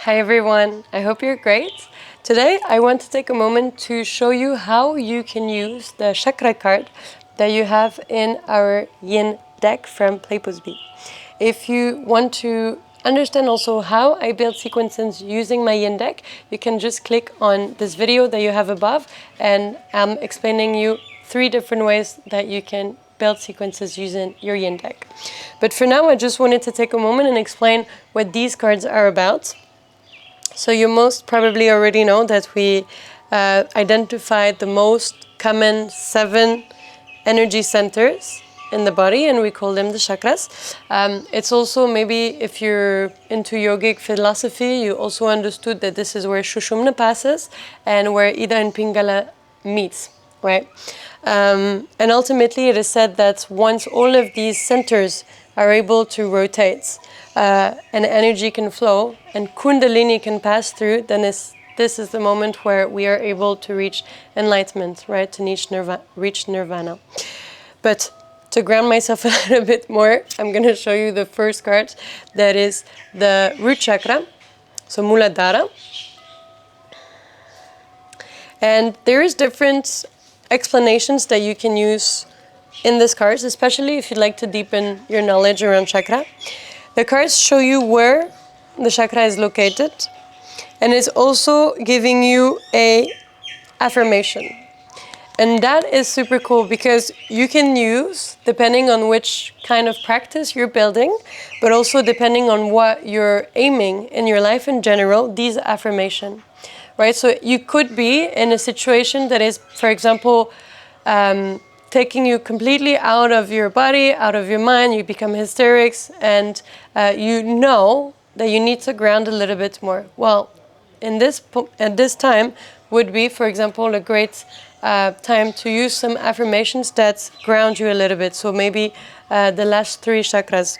Hi everyone, I hope you're great. Today I want to take a moment to show you how you can use the chakra card that you have in our yin deck from PlayPauseBe. If you want to understand also how I build sequences using my yin deck, you can just click on this video that you have above, and I'm explaining you 3 different ways that you can build sequences using your yin deck. But for now I just wanted to take a moment and explain what these cards are about. So you most probably already know that we identified the most common 7 energy centers in the body, and we call them the chakras. It's also, maybe if you're into yogic philosophy, you also understood that this is where Sushumna passes and where Ida and Pingala meets, right? And ultimately it is said that once all of these centers are able to rotate, and energy can flow and Kundalini can pass through, then this is the moment where we are able to reach enlightenment, right? To reach nirvana. But to ground myself a little bit more, I'm going to show you the first card, that is the root chakra, so Muladhara. And there is different explanations that you can use in this cards, especially if you'd like to deepen your knowledge around chakra. The cards show you where the chakra is located, and it's also giving you a affirmation. And that is super cool because you can use, depending on which kind of practice you're building, but also depending on what you're aiming in your life in general, these affirmations, right? So you could be in a situation that is, for example, taking you completely out of your body, out of your mind, you become hysterics, and you know that you need to ground a little bit more. Well, at this time would be, for example, a great time to use some affirmations that ground you a little bit. So maybe the last 3 chakras.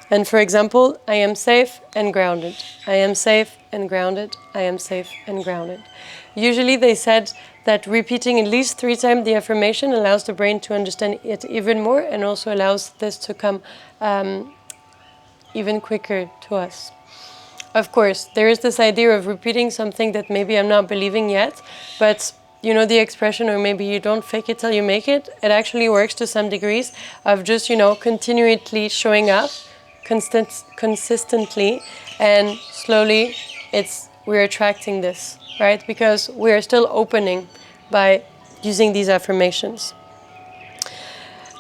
And for example, I am safe and grounded. I am safe and grounded. I am safe and grounded. Usually they said that repeating at least 3 times the affirmation allows the brain to understand it even more, and also allows this to come even quicker to us. Of course, there is this idea of repeating something that maybe I'm not believing yet, but you know the expression, or maybe you don't fake it till you make it. It actually works to some degrees of just, continually showing up consistently, and slowly we're attracting this, right? Because we're still opening by using these affirmations.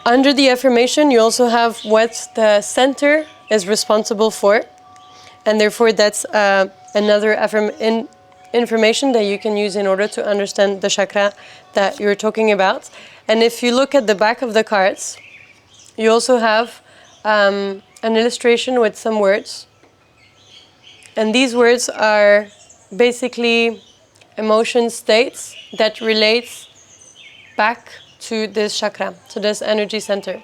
Under the affirmation, you also have what the center is responsible for, and therefore that's another information that you can use in order to understand the chakra that you're talking about. And if you look at the back of the cards, you also have an illustration with some words. And these words are basically emotion states that relates back to this chakra, to this energy center.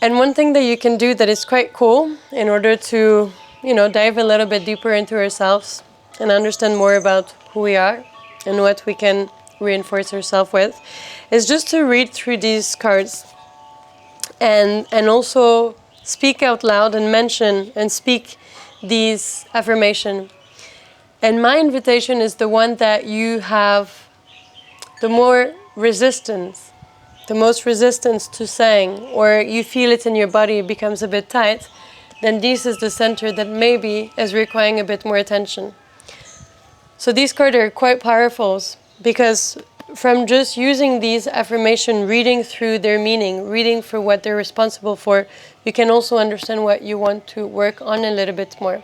And one thing that you can do that is quite cool in order to, dive a little bit deeper into ourselves and understand more about who we are and what we can reinforce ourselves with, is just to read through these cards and also speak out loud and mention and speak these affirmations. And my invitation is the one that you have the more resistance, the most resistance to saying, or you feel it in your body, it becomes a bit tight, then this is the center that maybe is requiring a bit more attention. So these cards are quite powerful because from just using these affirmations, reading through their meaning, reading for what they're responsible for, you can also understand what you want to work on a little bit more,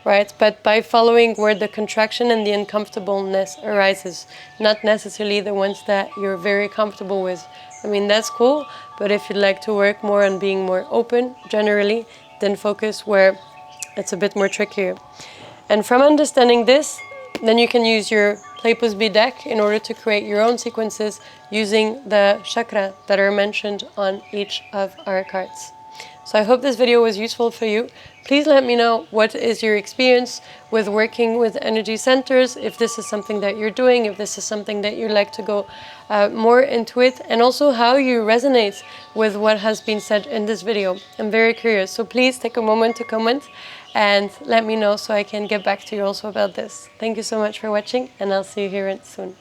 right? But by following where the contraction and the uncomfortableness arises, not necessarily the ones that you're very comfortable with. I mean, that's cool, but if you'd like to work more on being more open, generally, then focus where it's a bit more trickier. And from understanding this, then you can use your PlayPauseBe deck in order to create your own sequences using the chakra that are mentioned on each of our cards. So I hope this video was useful for you. Please let me know what is your experience with working with energy centers, if this is something that you're doing, if this is something that you'd like to go more into it, and also how you resonate with what has been said in this video. I'm very curious, so please take a moment to comment and let me know so I can get back to you also about this. Thank you so much for watching, and I'll see you here soon.